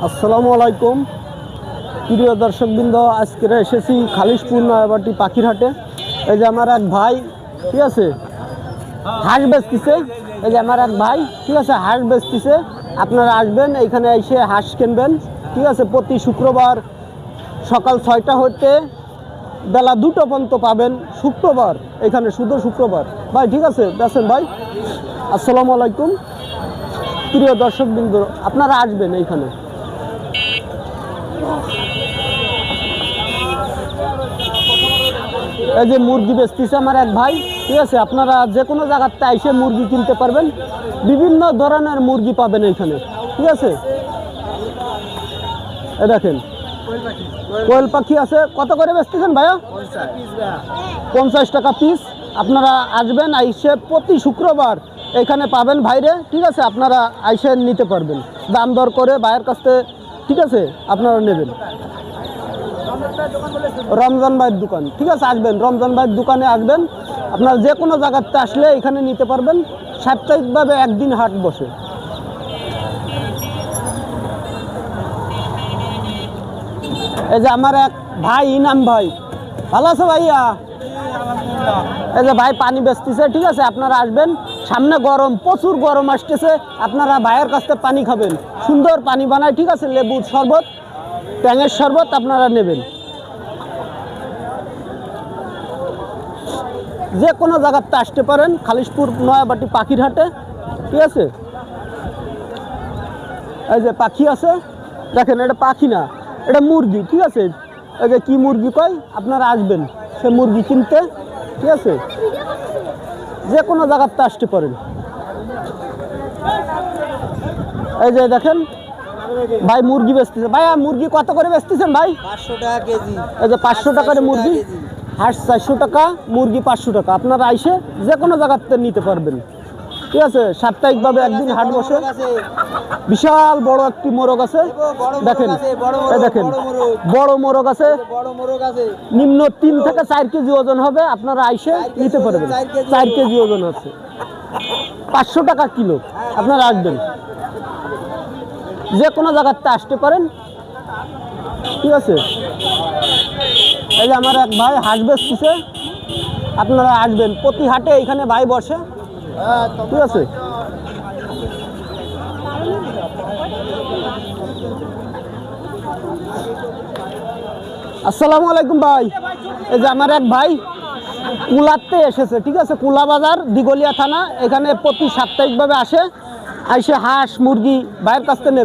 আসসালামু আলাইকুম প্রিয় দর্শকবৃন্দ, আজকে এসেছি খালিশপুর নয়াবাটি পাখির হাটে। এই যে আমার এক ভাই, ঠিক আছে, হাঁস বেচতেছে। এই যে আমার এক ভাই, ঠিক আছে, হাঁস বেচতেছে। আপনারা আসবেন, এইখানে এসে হাঁস কিনবেন, ঠিক আছে। প্রতি শুক্রবার সকাল 6টা হতে বেলা 2টো পর্যন্ত পাবেন। শুক্রবার এখানে, শুধু শুক্রবার ভাই, ঠিক আছে। বেচেন ভাই। আসসালামু আলাইকুম প্রিয় দর্শকবৃন্দ, আপনারা আসবেন এইখানে। এই যে মুরগি বেচতেছে আমার এক ভাই, ঠিক আছে। আপনারা যে কোনো জায়গাতে এসে মুরগি কিনতে পারবেন, বিভিন্ন ধরনের মুরগি পাবেন এইখানে, ঠিক আছে। এই দেখেন কোয়েল পাখি আছে। কত করে বেচতেছেন ভাইয়া? 50 টাকা পিস। আপনারা আসবেন, আইসে প্রতি শুক্রবার এখানে পাবেন ভাইরে, ঠিক আছে। আপনারা আইসে নিতে পারবেন, দাম দর করে ভাইয়ের কাছ থেকে, ঠিক আছে, আপনারা নেবেন। রমজান ভাইয়ের দোকান, ঠিক আছে। আসবেন রমজান ভাইয়ের দোকানে আসবেন। আপনারা যে কোনো জায়গাতে আসলে এখানে নিতে পারবেন। সাপ্তাহিকভাবে একদিন হাট বসে। এই যে আমার এক ভাই, ইনাম ভাই, ভালো আছে ভাইয়া? এই যে ভাই পানি বেচতেছে, ঠিক আছে। আপনারা আসবেন, সামনে গরম, প্রচুর গরম আসতেছে। আপনারা ভাইয়ের কাছ থেকে পানি খাবেন, সুন্দর পানি বানায়, ঠিক আছে। লেবুর শরবত, ট্যাঙের শরবত আপনারা নেবেন। যে কোনো জায়গাতে আসতে পারেন, খালিশপুর নয়াবাটি পাখির হাটে, ঠিক আছে। এই যে পাখি আছে, দেখেন, এটা পাখি না, এটা মুরগি, ঠিক আছে। এই যে কি মুরগি কয়, আপনারা আসবেন সে মুরগি কিনতে, ঠিক আছে। যে কোনো জায়গাতে আসতে পারেন। এই যে দেখেন ভাই মুরগি বেচতেছে। ভাইয়া মুরগি কত করে বেচতেছেন ভাই? 500 টাকা কেজি। এই যে 500 টাকার মুরগি, হাঁস 400 টাকা, মুরগি 500 টাকা। আপনারা আইসে যে কোনো জায়গাতে নিতে পারবেন, ঠিক আছে। সাপ্তাহিকভাবে একদিন হাট বসে। বিশাল বড় একটি মোরগ আছে, দেখেন। এই দেখেন বড় মোরগ আছে, নিম্ন 3 থেকে 4 কেজি ওজন হবে। আপনারা আইসে নিতে পারবেন। 4 কেজি ওজন আছে, 500 টাকা কিলো। আপনারা আসবেন, যে কোনো জায়গাতে আসতে পারেন, ঠিক আছে। এই যে আমার এক ভাই হাঁস বেচতেছে। আপনারা আসবেন, প্রতি হাটে এখানে ভাই বসে, ঠিক আছে। আসসালামু আলাইকুম ভাই। এই যে আমার এক ভাই কুলাতে এসেছে, ঠিক আছে। কুলা বাজার, দিগলিয়া থানা, এখানে প্রতি সাপ্তাহিকভাবে আসে। আইসে হাঁস মুরগি ভাইয়ের কাছ থেকে নেবেন।